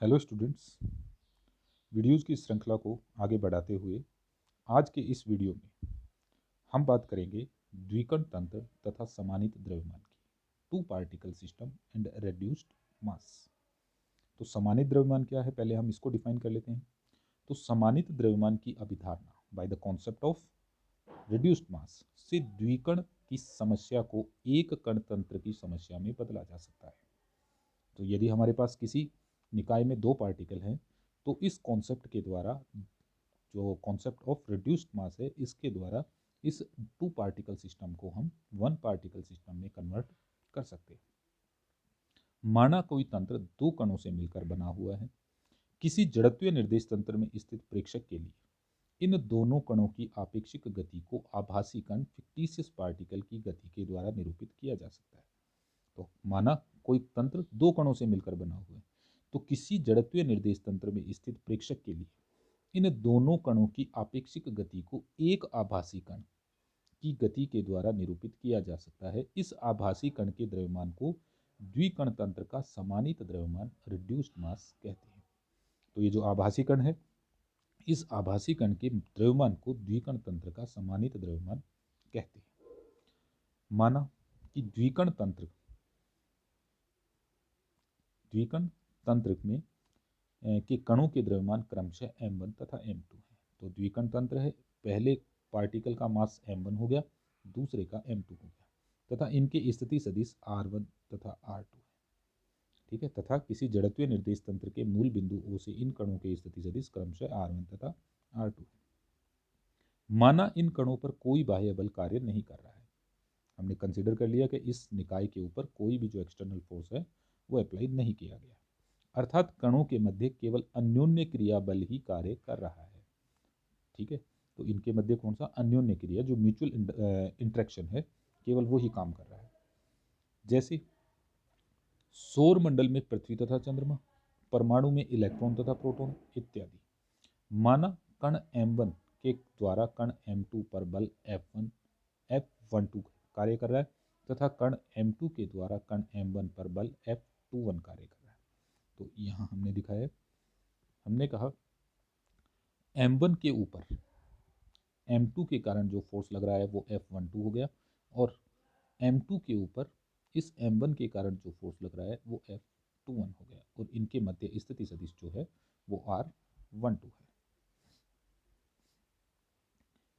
Hello students, videos की श्रृंखला को आगे बढ़ाते हुए आज के इस वीडियो में हम बात करेंगे द्विकण तंत्र तथा समानित द्रव्यमान की। Two particle system and reduced mass. तो समानित द्रव्यमान क्या है, पहले हम इसको डिफाइन कर लेते हैं। तो समानित द्रव्यमान की अभिधारणा by the concept of reduced mass से द्विकण की समस्या को एक कण तंत्र की समस्या में बदला जा सकता है। तो यदि हमारे पास किसी निकाय में दो पार्टिकल हैं तो इस कॉन्सेप्ट के द्वारा, जो कॉन्सेप्ट ऑफ रिड्यूस्ड मास है, इसके द्वारा इस टू पार्टिकल सिस्टम को हम वन पार्टिकल सिस्टम में कन्वर्ट कर सकते हैं। माना कोई तंत्र दो कणों से मिलकर बना हुआ है। किसी जड़त्वीय निर्देश तंत्र में स्थित प्रेक्षक के लिए इन दोनों कणों की आपेक्षिक गति को आभासी कण फिक्टिशियस पार्टिकल की गति के द्वारा निरूपित किया जा सकता है। तो माना कोई तंत्र दो कणों से मिलकर बना हुआ है, तो किसी जड़त्वीय निर्देश तंत्र में स्थित प्रेक्षक के लिए इन दोनों कणों की आपेक्षिक गति को एक आभासी कण की गति के द्वारा निरूपित किया जा सकता है। इस आभासी कण के द्रव्यमान को द्विकण तंत्र का समानित द्रव्यमान रिड्यूस्ड मास कहते हैं। तो ये जो आभासी कण है, इस आभासी कण के द्रव्यमान को द्विकण तंत्र का समानित द्रव्यमान कहते हैं। माना कि द्विकण तंत्र में के कणों के द्रव्यमान क्रमशः m1 तथा m2 है। तो द्विकण तंत्र है, पहले पार्टिकल का मास m1 हो गया, दूसरे का m2 हो गया, तथा इनके स्थिति सदिश r1 तथा r2 है। ठीक है, तथा किसी जड़त्वीय निर्देश तंत्र के मूल बिंदु O से इन कणों के स्थिति सदिश क्रमशः r1 तथा r2 है। माना इन कणों पर कोई बाह्य बल कार्य नहीं कर रहा है। हमने कंसिडर कर लिया कि इस निकाय के ऊपर कोई भी जो एक्सटर्नल फोर्स है वो अप्लाई नहीं किया गया, अर्थात कणों के मध्य केवल अन्योन्य क्रिया बल ही कार्य कर रहा है। ठीक है, तो इनके मध्य कौन सा अन्योन्य क्रिया, जो म्यूचुअल इंटरेक्शन है, केवल वो ही काम कर रहा है। जैसे सौर मंडल में पृथ्वी तथा चंद्रमा, परमाणु में इलेक्ट्रॉन तथा प्रोटॉन इत्यादि। माना कण m1 के द्वारा कण m2 पर बल F12 कार्य कर रहा है, तथा कण m2 के द्वारा कण m1 पर बल F21 कार्य कर रहा है। तो यहाँ हमने दिखाया है, हमने कहा m1 के ऊपर m2 के कारण जो फोर्स लग रहा है वो F12 हो गया, और m2 के ऊपर इस m1 के कारण जो फोर्स लग रहा है वो F21 हो गया, और इनके मध्य स्थिति सदिश जो है वो R12 है।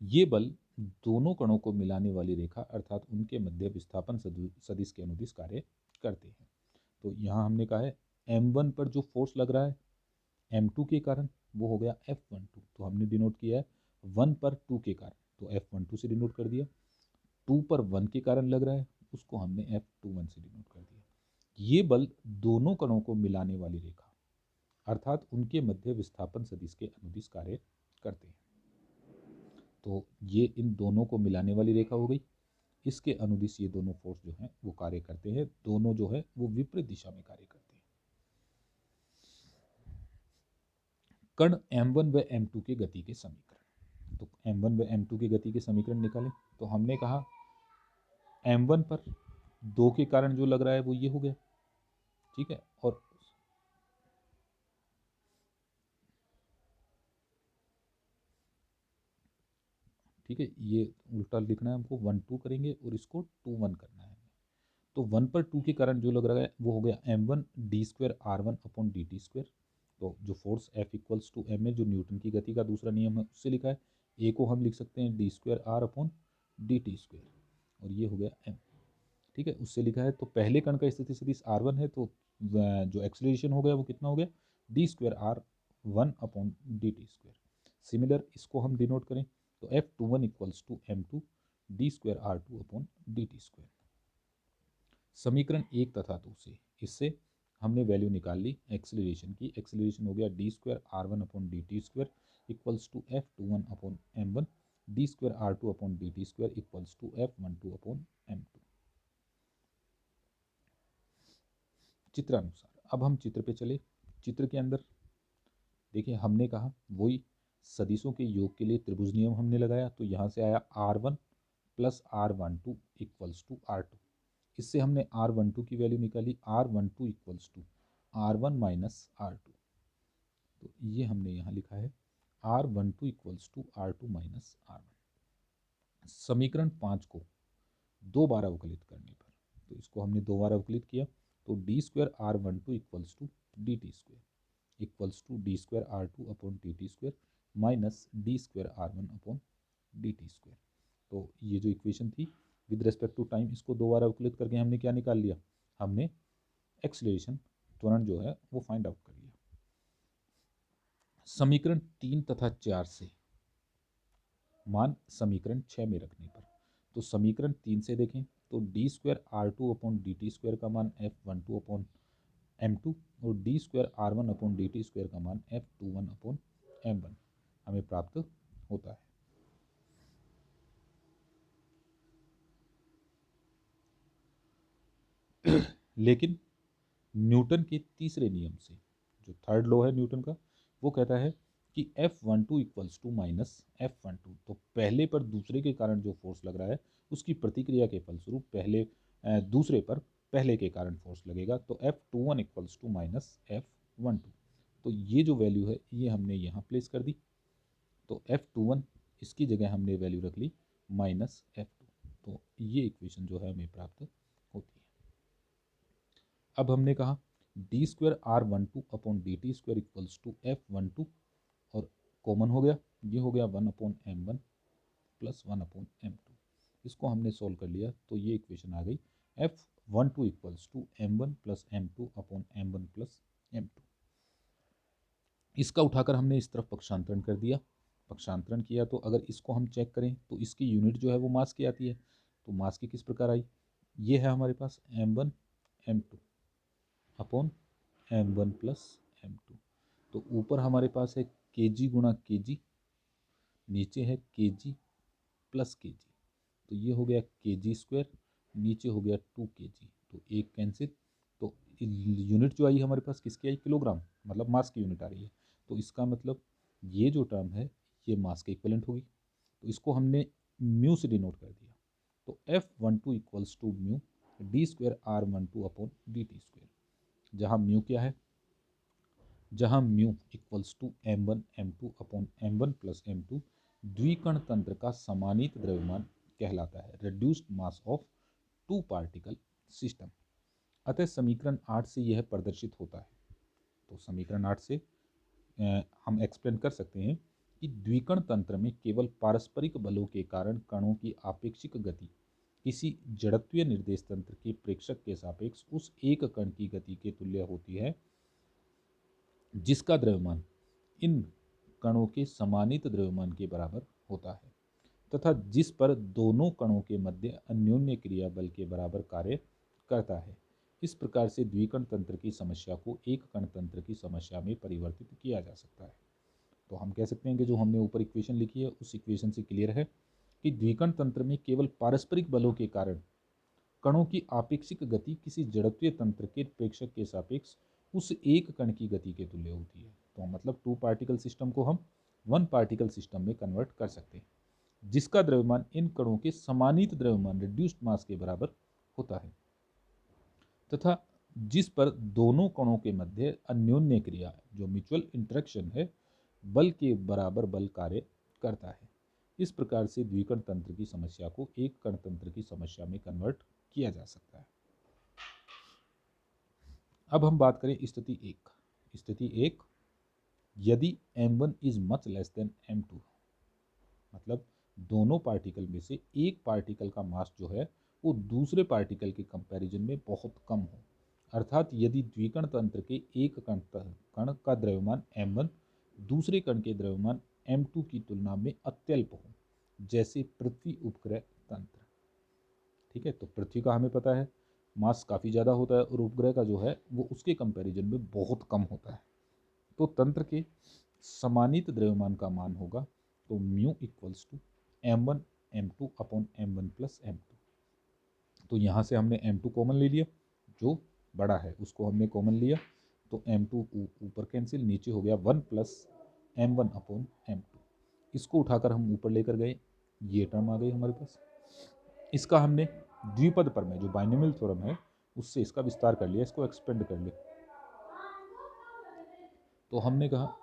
ये बल दोनों कणों को मिलाने वाली रेखा अर्थात उनके मध्य विस्थापन सदिश के अनुदिश कार्य करते हैं। तो यहाँ हमने कहा है m1 पर जो फोर्स लग रहा है m2 के कारण वो हो गया F12, तो हमने डिनोट किया है 1 पर 2 के कारण, तो F12 से डिनोट कर दिया। 2 पर 1 के कारण लग रहा है, उसको हमने F21 से डिनोट कर दिया। ये बल दोनों कणों को मिलाने वाली रेखा अर्थात उनके मध्य विस्थापन सदिश के अनुदिश कार्य करते हैं। तो ये इन दोनों को मिलाने वाली रेखा हो गई, इसके अनुदिश ये दोनों फोर्स जो हैं वो कार्य करते हैं, दोनों जो है वो विपरीत दिशा में कार्य करते हैं। कण m1 व m2 के गति के समीकरण। तो m1 व m2 की गति के समीकरण निकालें, तो हमने कहा m1 पर 2 के कारण जो लग रहा है वो ये हो गया। ठीक है, और ठीक है, ये उल्टा लिखना है हमको, 1 2 करेंगे और इसको 2 1 करना है। तो 1 पर 2 के कारण जो लग रहा है वो हो गया m1 d² r1 upon dt²। तो जो force F equals to m है, जो न्यूटन की गति का दूसरा नियम है, उससे लिखा है। ए को हम लिख सकते हैं d² r अपॉन dt², और ये हो गया m। ठीक है, उससे लिखा है। तो पहले कण का स्थिति सदिश r1 है, तो जो एक्सेलरेशन हो गया वो कितना हो गया, d² r1 upon dt²। Similar इसको हम डिनोट करें तो F21 equals to m2 d² r2 upon dt²। समीकरण 1 तथा 2 से इससे हमने वैल्यू निकाल ली एक्सेलरेशन की। एक्सेलरेशन हो गया d² r1 upon dt² equals to F21 upon m1 d² r2 upon dt² equals to F12 upon m2। चित्रानुसार अब हम चित्र पे चले। चित्र के अंदर देखिए, हमने कहा वही सदिशों के योग के लिए त्रिभुज नियम हमने लगाया, तो यहाँ से आया r1 plus r12 equals to r2। इससे हमने R12 की वैल्यू निकाली, R12 equals to R1 minus R2। तो ये हमने यहाँ लिखा है R12 equals to R2 minus R1। समीकरण 5 को दो बार अवकलित करने पर, तो इसको हमने दो बार अवकलित किया, तो D square R12 equals to D T square equals to D square R2 upon D T square minus D square R1 upon D T square. तो ये जो इक्वेशन थी विद रेस्पेक्ट टू टाइम, इसको दो बार अवकलित करके हमने क्या निकाल लिया, हमने एक्सीलरेशन त्वरण जो है वो फाइंड आउट कर लिया। समीकरण 3 तथा 4 से मान समीकरण 6 में रखने पर, तो समीकरण 3 से देखें तो D square R2 upon D T square का मान F12 अपॉन M2 और D square R1 upon D T square का मान F21 अपॉन M1 हमें प्राप्त होता है। लेकिन न्यूटन के तीसरे नियम से, जो थर्ड लॉ है न्यूटन का, वो कहता है कि F12 equals to minus F12, तो पहले पर दूसरे के कारण जो फोर्स लग रहा है उसकी प्रतिक्रिया के फलस्वरूप पहले दूसरे पर पहले के कारण फोर्स लगेगा, तो F21 equals to minus F12। तो ये जो वैल्यू है ये हमने यहाँ प्लेस कर दी, तो F21 इसकी जगह हमने वैल्यू रख ली माइनस F2, तो ये इक्वेशन जो है हमें प्राप्त होती है। अब हमने कहा D square R12 upon D T square equals to F12 और कॉमन हो गया, ये हो गया 1 upon M1 plus 1 upon M2। इसको हमने सोल्व कर लिया तो ये इक्वेशन आ गई F12 equals to M1 plus M2 upon M1 plus M2। इसका उठाकर हमने इस तरफ पक्षांतरण कर दिया, पक्षांतरण किया तो अगर इसको हम चेक करें तो इसकी यूनिट जो है वो मास की आती है, तो मास की किस प्रकार आई, ये है हमारे पास M1 M2 upon M1 plus M2, तो ऊपर हमारे पास है kg गुणा kg, नीचे है kg प्लस kg, तो ये हो गया kg स्क्वायर, नीचे हो गया 2 kg, तो एक कैंसिल, तो यूनिट जो आई हमारे पास किसकी आई, किलोग्राम, मतलब मास की यूनिट आ रही है, तो इसका मतलब ये जो टर्म है ये मास के इक्विवेलेंट होगी, तो इसको हमने म्यू से डिनोट कर दिया, तो F12 equals to mu D square R12 upon D T square, जहाँ म्यू क्या है, जहाँ mu equals to M1 M2 upon M1 plus M2 द्विकण तंत्र का समानीत द्रव्यमान कहलाता है, reduced mass of two particle system. अतः समीकरण 8 से यह प्रदर्शित होता है, तो समीकरण 8 से हम एक्सप्लेन कर सकते हैं कि द्विकण तंत्र में केवल पारस्परिक बलों के कारण कणों की आपेक्षिक गति किसी जड़त्वीय निर्देश तंत्र के प्रेक्षक के सापेक्ष उस एक कण की गति के तुल्य होती है जिसका द्रव्यमान इन कणों के समानित द्रव्यमान के बराबर होता है तथा जिस पर दोनों कणों के मध्य अन्योन्य क्रिया बल के बराबर कार्य करता है। इस प्रकार से द्विकण तंत्र की समस्या को एक कण तंत्र की समस्या में परिवर्तित किया जा सकता है। तो हम कह सकते हैं कि जो हमने ऊपर इक्वेशन लिखी है उस इक्वेशन से क्लियर है कि द्विकण तंत्र में केवल पारस्परिक बलों के कारण कणों की आपेक्षिक गति किसी जड़त्वीय तंत्र के प्रेक्षक के सापेक्ष उस एक कण की गति के तुल्य होती है। तो मतलब टू पार्टिकल सिस्टम को हम वन पार्टिकल सिस्टम में कन्वर्ट कर सकते हैं जिसका द्रव्यमान इन कणों के समानीत द्रव्यमान रिड्यूस्ड मास के बराबर होता है तथा जिस पर दोनों कणों के मध्य अन्योन्य क्रिया जो म्यूचुअल इंटरेक्शन है बल के बराबर बल कार्य करता है। इस प्रकार से द्विकण तंत्र की समस्या को एक कण तंत्र की समस्या में कन्वर्ट किया जा सकता है। अब हम बात करें स्थिति एक। स्थिति एक, यदि M1 is much less than M2, मतलब दोनों पार्टिकल में से एक पार्टिकल का मास जो है वो दूसरे पार्टिकल के कंपैरिजन में बहुत कम हो, अर्थात यदि द्विकण तंत्र के एक कण का द्रव्यमान M1 दूसरे कण के द्रव्यमान M2 की तुलना में अत्यल्प हो, जैसे पृथ्वी उपग्रह तंत्र। ठीक है, तो पृथ्वी का हमें पता है मास काफ़ी ज़्यादा होता है और उपग्रह का जो है वो उसके कंपैरिजन में बहुत कम होता है, तो तंत्र के समानित द्रव्यमान का मान होगा तो mu equals to M1 M2 upon M1 plus M2। तो यहाँ से हमने M2 कॉमन ले लिया, जो बड़ा है उसको हमने कॉमन लिया, तो M2 ऊपर कैंसिल, नीचे हो गया 1 प्लस M1 अपॉन M2। इसको उठाकर हम ऊपर लेकर गए, ये टर्म आ गई हमारे पास। इसका हमने द्विपद प्रमेय जो बाइनोमियल थ्योरम है उससे इसका विस्तार कर लिया, इसको एक्सपेंड कर लिया। तो हमने कहा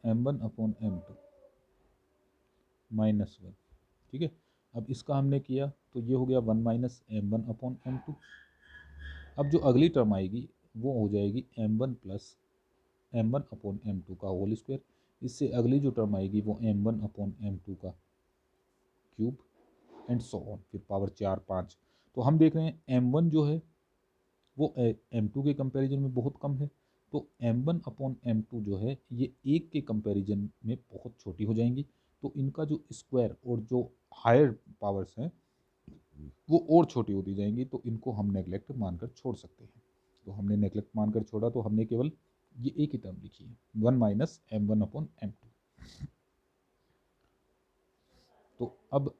m1/m2 -1, ठीक है। अब इसका हमने किया तो ये हो गया 1 - m1/m2। अब जो अगली टर्म आएगी वो हो जाएगी m1 + m1/m2 का होल स्क्वायर। इससे अगली जो टर्म आएगी वो m1/m2 का क्यूब एंड सो ऑन, फिर पावर 4 5। तो हम देख रहे हैं m1 जो है वो m2 के कंपैरिजन में बहुत कम है, तो m1/m2 जो है ये 1 के कंपैरिजन में बहुत छोटी हो जाएंगी। तो इनका जो स्क्वायर और जो हायर पावर्स हैं वो और छोटी होती जाएंगी, तो इनको हम नेगलेक्ट मानकर छोड़ सकते हैं। तो हमने नेगलेक्ट मानकर छोड़ा तो हमने केवल ये एक ही टर्म लिखी है 1 - m1/m2। तो अब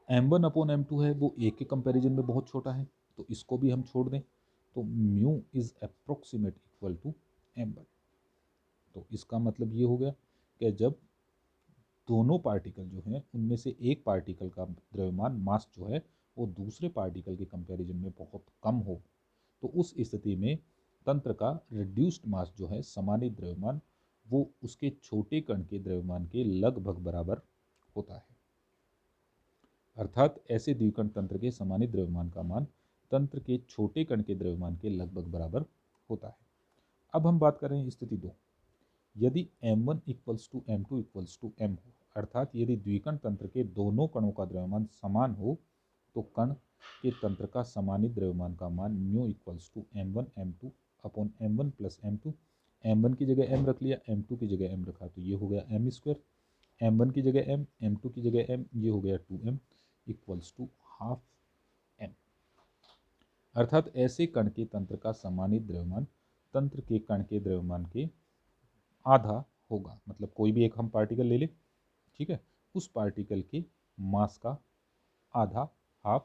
m1/m2 है वो एक के कंपैरिजन में बहुत छोटा है, तो इसको भी हम छोड़ दें। तो mu is approximate equal to m1। तो इसका मतलब ये हो गया कि जब दोनों पार्टिकल जो हैं उनमें से एक पार्टिकल का द्रव्यमान मास जो है वो दूसरे पार्टिकल के कंपैरिजन में बहुत कम हो, तो उस स्थिति में तंत्र का रिड्यूस्ड मास जो है समानित द्रव्यमान वो उसके छोटे कण के द्रव्यमान के लगभग बराबर होता है। अर्थात ऐसे द्विकण तंत्र के समानित द्रव्यमान का मान तंत्र के छोटे कण के द्रव्यमान के लगभग बराबर होता है। अब हम बात करें स्थिति 2। यदि m1 = m2 = m हो, अर्थात यदि द्विकण तंत्र के दोनों कणों का द्रव्यमान समान हो, तो कण के तंत्र का समानित द्रव्यमान का मान म्यू = m1/m2 + m2। m1 की जगह m रख लिया, m2 की जगह m रखा, तो ये हो गया m²। m1 की जगह m, m2 की जगह m, ये हो गया 2m = ½ m। अर्थात ऐसे कण के तंत्र का समानित द्रव्यमान तंत्र के कण के द्रव्यमान के आधा होगा। मतलब कोई भी एक हम पार्टिकल ले लें, ठीक है, उस पार्टिकल के मास का आधा, ½